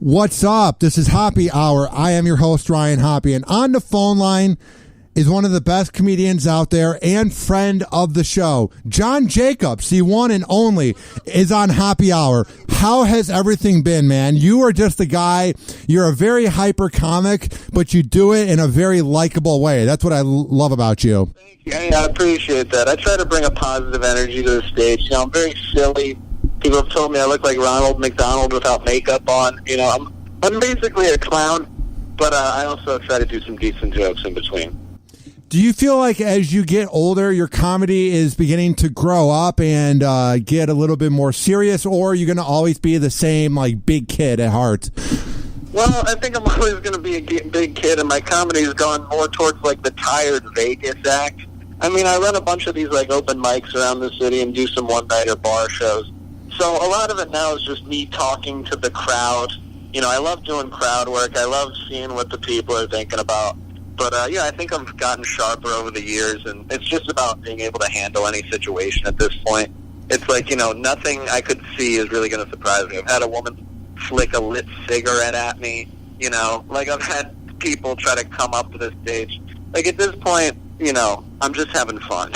What's up? This is Hoppe Hour. I am your host, Ryan Hoppe, and on the phone line is one of the best comedians out there and friend of the show. John Jacobs, the one and only, is on Hoppe Hour. How has everything been, man? You are just a guy. You're a very hyper comic, but you do it in a very likable way. That's what I love about you. Thank you. I appreciate that. I try to bring a positive energy to the stage. You know, I'm very silly. People have told me I look like Ronald McDonald without makeup on. You know, I'm basically a clown, but I also try to do some decent jokes in between. Do you feel like as you get older, your comedy is beginning to grow up and get a little bit more serious, or are you going to always be the same, like, big kid at heart? Well, I think I'm always going to be a big kid, and my comedy has gone more towards, like, the tired Vegas act. I mean, I run a bunch of these, like, open mics around the city and do some one-nighter bar shows. So a lot of it now is just me talking to the crowd. You know, I love doing crowd work. I love seeing what the people are thinking about. But, yeah, I think I've gotten sharper over the years, and it's just about being able to handle any situation at this point. It's like, you know, nothing I could see is really going to surprise me. I've had a woman flick a lit cigarette at me, you know. Like, I've had people try to come up to the stage. Like, at this point, you know, I'm just having fun.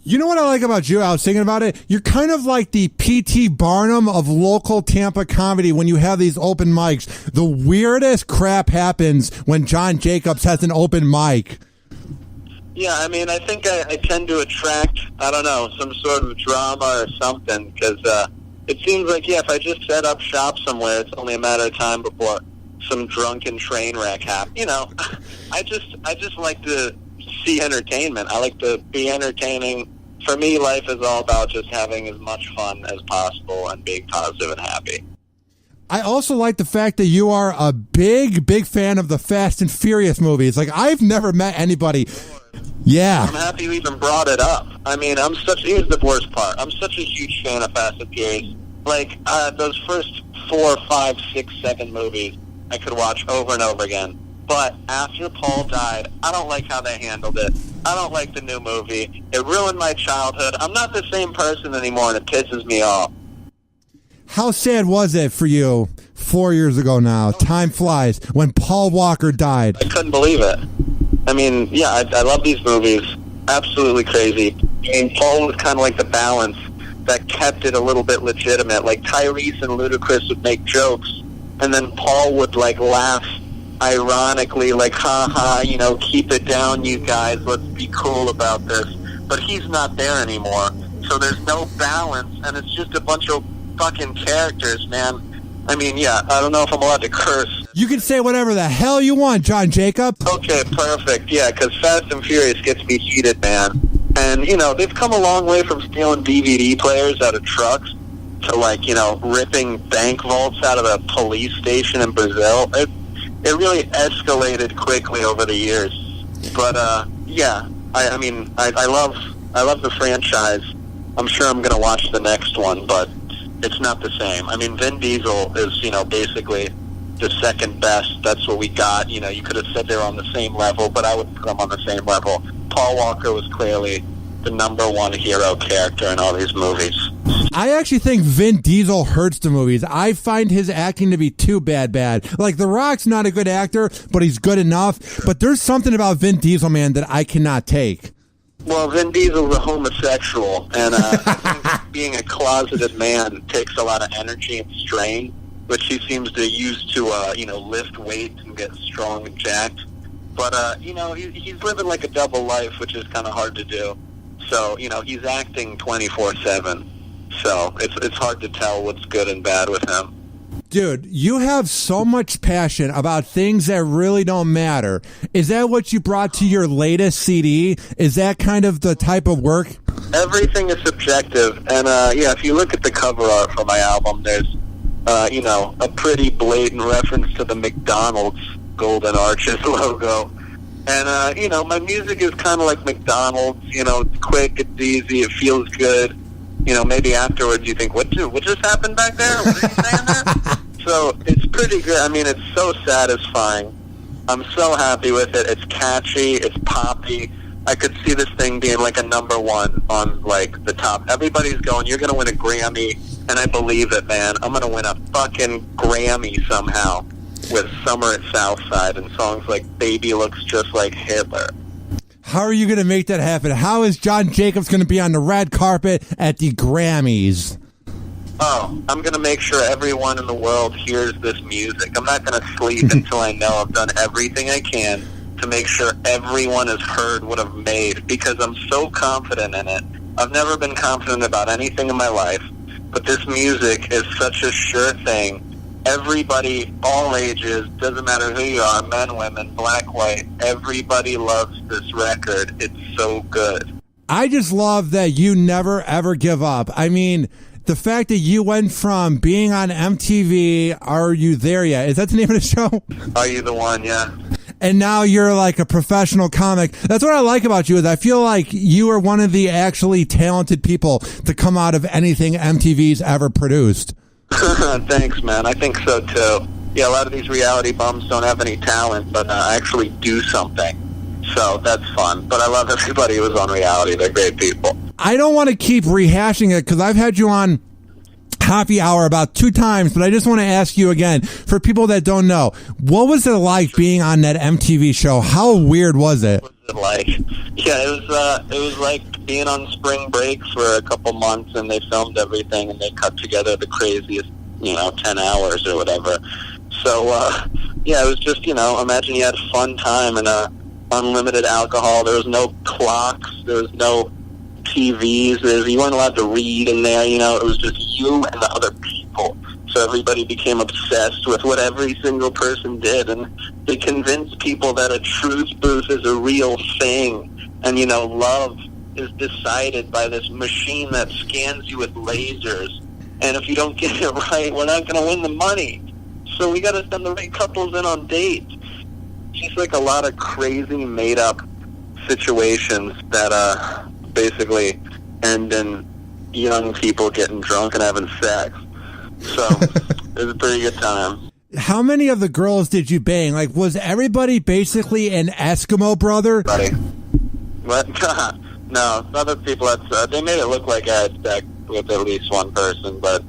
You know what I like about you? I was thinking about it. You're kind of like the P.T. Barnum of local Tampa comedy when you have these open mics. The weirdest crap happens when John Jacobs has an open mic. Yeah, I mean, I think I tend to attract, I don't know, some sort of drama or something, because it seems like, yeah, if I just set up shop somewhere, it's only a matter of time before some drunken train wreck happens. You know, I just like to see entertainment. I like to be entertaining. For me, life is all about just having as much fun as possible and being positive and happy. I also like the fact that you are a big fan of the Fast and Furious movies. Like, I've never met anybody. Yeah. I'm happy you even brought it up. I mean, here's the worst part. I'm such a huge fan of Fast and Furious. Like, those first 4, 5, 6, 7 movies I could watch over and over again. But after Paul died, I don't like how they handled it. I don't like the new movie. It ruined my childhood. I'm not the same person anymore, and it pisses me off. How sad was it for you 4 years ago now? Time flies. When Paul Walker died. I couldn't believe it. I mean, yeah, I love these movies. Absolutely crazy. I mean, Paul was kind of like the balance that kept it a little bit legitimate. Like, Tyrese and Ludacris would make jokes, and then Paul would, like, laugh ironically, like, ha, you know, keep it down, you guys, let's be cool about this. But he's not there anymore, so there's no balance, and it's just a bunch of fucking characters, man. I mean, yeah, I don't know if I'm allowed to curse. You can say whatever the hell you want, John Jacobs. Okay, perfect, yeah, because Fast and Furious gets me heated, man. And, you know, they've come a long way from stealing DVD players out of trucks to, like, you know, ripping bank vaults out of a police station in Brazil. It really escalated quickly over the years. But, yeah, I mean, I love the franchise. I'm sure I'm going to watch the next one, but it's not the same. I mean, Vin Diesel is, you know, basically the second best. That's what we got. You know, you could have said they're on the same level, but I would put them on the same level. Paul Walker was clearly the number one hero character in all these movies. I actually think Vin Diesel hurts the movies. I find his acting to be too bad. Like, The Rock's not a good actor, but he's good enough. But there's something about Vin Diesel, man, that I cannot take. Well, Vin Diesel's a homosexual, and I think being a closeted man takes a lot of energy and strain, which he seems to use to, you know, lift weights and get strong and jacked. But, you know, he's living like a double life, which is kind of hard to do. So, you know, he's acting 24/7. So it's hard to tell what's good and bad with him. Dude, you have so much passion about things that really don't matter. Is that what you brought to your latest CD? Is that kind of the type of work? Everything is subjective. And, yeah, if you look at the cover art for my album, there's, you know, a pretty blatant reference to the McDonald's Golden Arches logo. And, you know, my music is kind of like McDonald's. You know, it's quick, it's easy, it feels good. You know, maybe afterwards you think, what just happened back there? What are you saying there? So it's pretty good. I mean, it's so satisfying. I'm so happy with it. It's catchy. It's poppy. I could see this thing being like a number one on, like, the top. Everybody's going, you're going to win a Grammy. and I believe it, man. I'm going to win a fucking Grammy somehow with Summer at Southside and songs like Baby Looks Just Like Hitler. How are you going to make that happen? How is John Jacobs going to be on the red carpet at the Grammys? Oh, I'm going to make sure everyone in the world hears this music. I'm not going to sleep until I know I've done everything I can to make sure everyone has heard what I've made, because I'm so confident in it. I've never been confident about anything in my life, but this music is such a sure thing. Everybody, all ages, doesn't matter who you are, men, women, black, white, everybody loves this record. It's so good. I just love that you never, ever give up. I mean, the fact that you went from being on MTV, Are You There Yet? Is that the name of the show? Are You the One, yeah. And now you're like a professional comic. That's what I like about you, is I feel like you are one of the actually talented people to come out of anything MTV's ever produced. Thanks, man. I think so, too. Yeah, a lot of these reality bums don't have any talent, but actually do something. So that's fun. But I love everybody who was on reality. They're great people. I don't want to keep rehashing it because I've had you on Hoppe Hour about 2 times, but I just want to ask you again, for people that don't know, what was it like being on that MTV show? How weird was it? What was it like? Yeah, it was like being on spring break for a couple months, and they filmed everything, and they cut together the craziest, 10 hours or whatever. So, yeah, it was just, imagine you had a fun time and unlimited alcohol. There was no clocks. There was no TVs. You weren't allowed to read in there. It was just you and the other people. So everybody became obsessed with what every single person did, and they convinced people that a truth booth is a real thing. And, love is decided by this machine that scans you with lasers. And if you don't get it right, we're not going to win the money. So we got to send the right couples in on dates. Just like a lot of crazy made-up situations that basically end in young people getting drunk and having sex. So it was a pretty good time. How many of the girls did you bang? Like, was everybody basically an Eskimo brother? Buddy. What? No, other people they made it look like I had sex with at least one person, but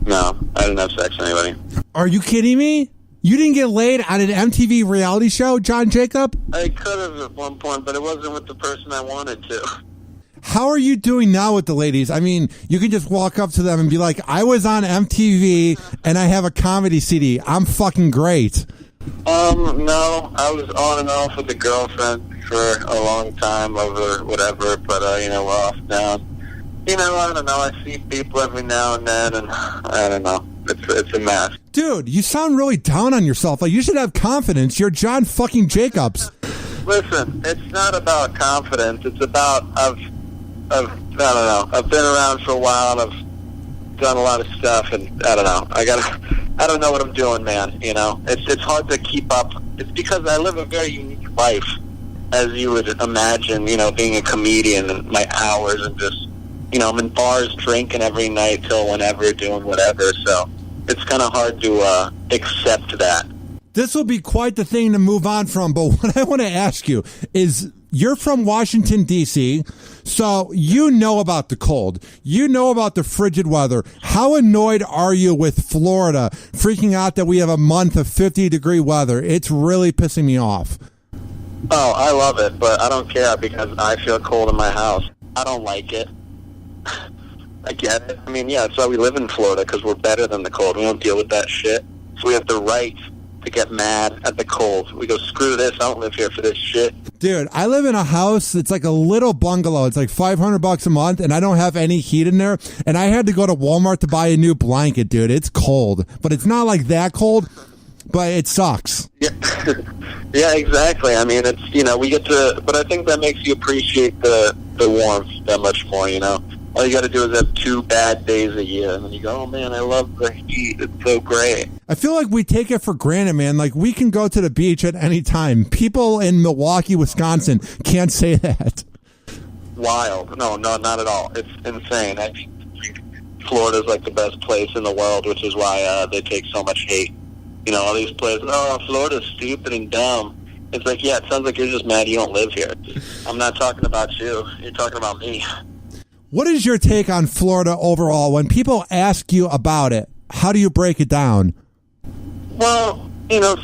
no, I didn't have sex with anybody. Are you kidding me? You didn't get laid on an MTV reality show, John Jacob? I could have at one point, but it wasn't with the person I wanted to. How are you doing now with the ladies? I mean, you can just walk up to them and be like, I was on MTV and I have a comedy CD. I'm fucking great. No, I was on and off with a girlfriend for a long time over whatever, but, we're off now. I don't know. I see people every now and then, and I don't know. It's a mess. Dude, you sound really down on yourself. Like, you should have confidence. You're John fucking Jacobs. Listen, it's not about confidence. It's about, I don't know. I've been around for a while, and I've done a lot of stuff, and I don't know. I don't know what I'm doing, man. It's hard to keep up. It's because I live a very unique life, as you would imagine, being a comedian and my hours and just, I'm in bars drinking every night till whenever, doing whatever. So it's kind of hard to accept that. This will be quite the thing to move on from, but what I want to ask you is, you're from Washington, D.C., so you know about the cold. You know about the frigid weather. How annoyed are you with Florida freaking out that we have a month of 50-degree weather? It's really pissing me off. Oh, I love it, but I don't care because I feel cold in my house. I don't like it. I get it. I mean, yeah, that's why we live in Florida, because we're better than the cold. We don't deal with that shit. So we have the right to get mad at the cold. We go, screw this, I don't live here for this shit. Dude, I live in a house, it's like a little bungalow. It's like $500 a month, and I don't have any heat in there. And I had to go to Walmart to buy a new blanket, dude. It's cold. But it's not like that cold, but it sucks. Yeah, yeah, exactly. I mean, it's, we get to, but I think that makes you appreciate the warmth that much more, All you got to do is have 2 bad days a year, and then you go, oh, man, I love the heat. It's so great. I feel like we take it for granted, man. Like, we can go to the beach at any time. People in Milwaukee, Wisconsin can't say that. Wild. No, not at all. It's insane. I think Florida's like the best place in the world, which is why they take so much hate. All these places, oh, Florida's stupid and dumb. It's like, yeah, it sounds like you're just mad you don't live here. I'm not talking about you. You're talking about me. What is your take on Florida overall? When people ask you about it, how do you break it down? Well,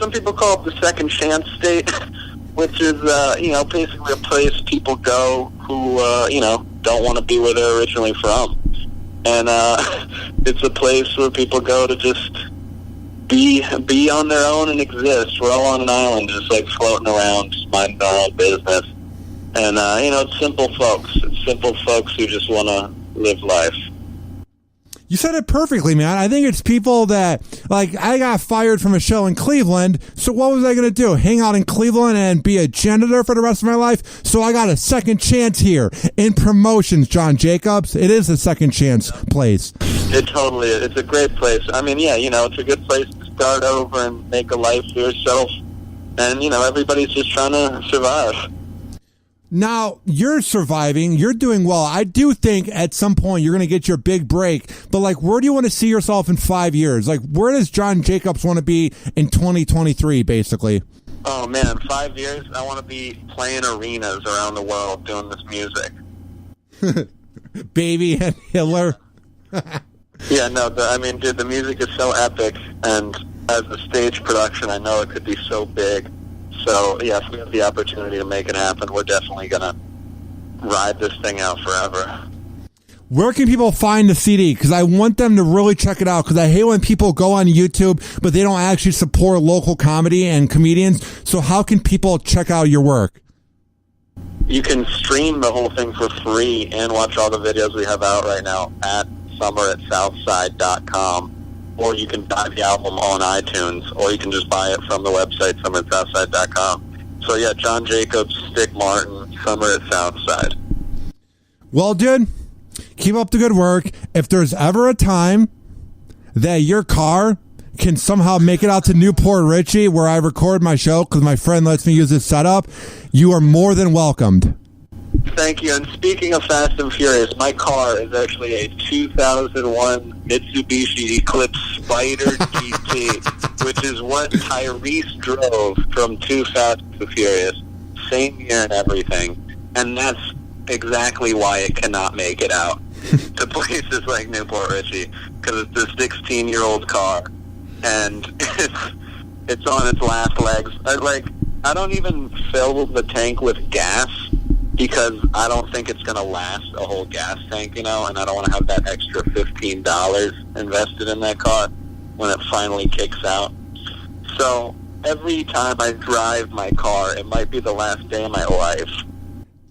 some people call it the second chance state, which is, basically a place people go who, don't want to be where they're originally from. And it's a place where people go to just be on their own and exist. We're all on an island just, like, floating around, just minding our own business. And, it's simple folks. It's simple folks who just want to live life. You said it perfectly, man. I think it's people that, like, I got fired from a show in Cleveland, so what was I going to do? Hang out in Cleveland and be a janitor for the rest of my life? So I got a second chance here in promotions, John Jacobs. It is a second chance place. It totally is. It's a great place. I mean, yeah, it's a good place to start over and make a life for yourself. And, everybody's just trying to survive. Now, you're surviving. You're doing well. I do think at some point you're going to get your big break. But, like, where do you want to see yourself in 5 years? Like, where does John Jacobs want to be in 2023, basically? Oh, man, 5 years? I want to be playing arenas around the world doing this music. Baby and Hitler. Yeah, no, dude, the music is so epic. And as a stage production, I know it could be so big. So, yeah, if we have the opportunity to make it happen, we're definitely going to ride this thing out forever. Where can people find the CD? Because I want them to really check it out, because I hate when people go on YouTube, but they don't actually support local comedy and comedians. So how can people check out your work? You can stream the whole thing for free and watch all the videos we have out right now at summeratSouthside.com. Or you can buy the album on iTunes, or you can just buy it from the website, summeratSouthside.com. So, yeah, John Jacobs, Stick Martin, Summer at Southside. Well, dude, keep up the good work. If there's ever a time that your car can somehow make it out to Newport Richie, where I record my show, because my friend lets me use this setup, you are more than welcomed. Thank you. And speaking of Fast and Furious, my car is actually a 2001 Mitsubishi Eclipse Spider GT, which is what Tyrese drove from Too Fast and Furious. Same year and everything. And that's exactly why it cannot make it out to places like Newport Richie, because it's a 16-year-old car, and it's on its last legs. I don't even fill the tank with gas, because I don't think it's going to last a whole gas tank, and I don't want to have that extra $15 invested in that car when it finally kicks out. So every time I drive my car, it might be the last day of my life.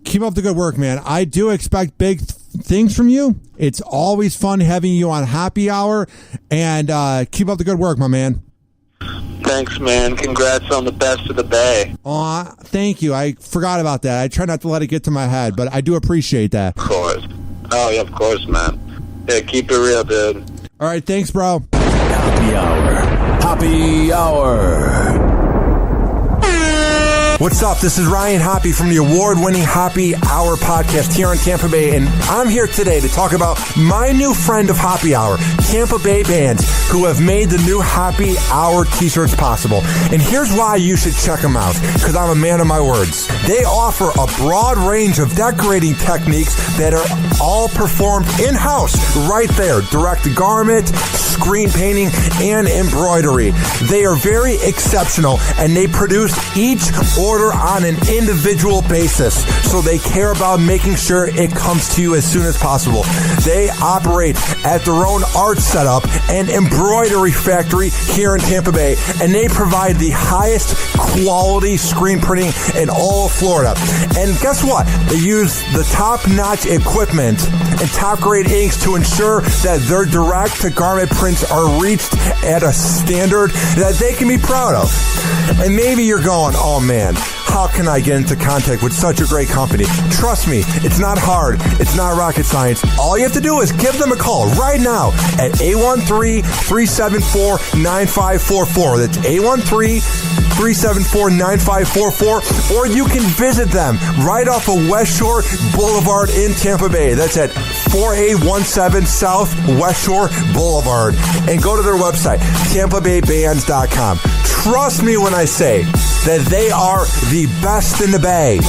Keep up the good work, man. I do expect big things from you. It's always fun having you on Happy Hour, and keep up the good work, my man. Thanks, man. Congrats on the Best of the Bay. Aw, thank you. I forgot about that. I try not to let it get to my head, but I do appreciate that. Of course. Oh, yeah, of course, man. Yeah, keep it real, dude. All right, thanks, bro. Happy Hour. Happy Hour. What's up? This is Ryan Hoppe from the award-winning Happy Hour podcast here in Tampa Bay, and I'm here today to talk about my new friend of Happy Hour, Tampa Bay bands, who have made the new Happy Hour t-shirts possible. And here's why you should check them out, because I'm a man of my words. They offer a broad range of decorating techniques that are all performed in-house, right there. Direct garment, screen painting, and embroidery. They are very exceptional, and they produce each order on an individual basis, so they care about making sure it comes to you as soon as possible. They operate at their own art setup and embroidery factory here in Tampa Bay, and they provide the highest quality screen printing in all of Florida. And guess what? They use the top-notch equipment and top-grade inks to ensure that their direct-to-garment prints are reached at a standard that they can be proud of. And maybe you're going, oh man, how can I get into contact with such a great company? Trust me, it's not hard. It's not rocket science. All you have to do is give them a call right now at 813-374-9544. That's 813-374-9544. Or you can visit them right off of West Shore Boulevard in Tampa Bay. That's at 4817 South West Shore Boulevard. And go to their website, TampaBayBands.com. Trust me when I say that they are the best in the Bay.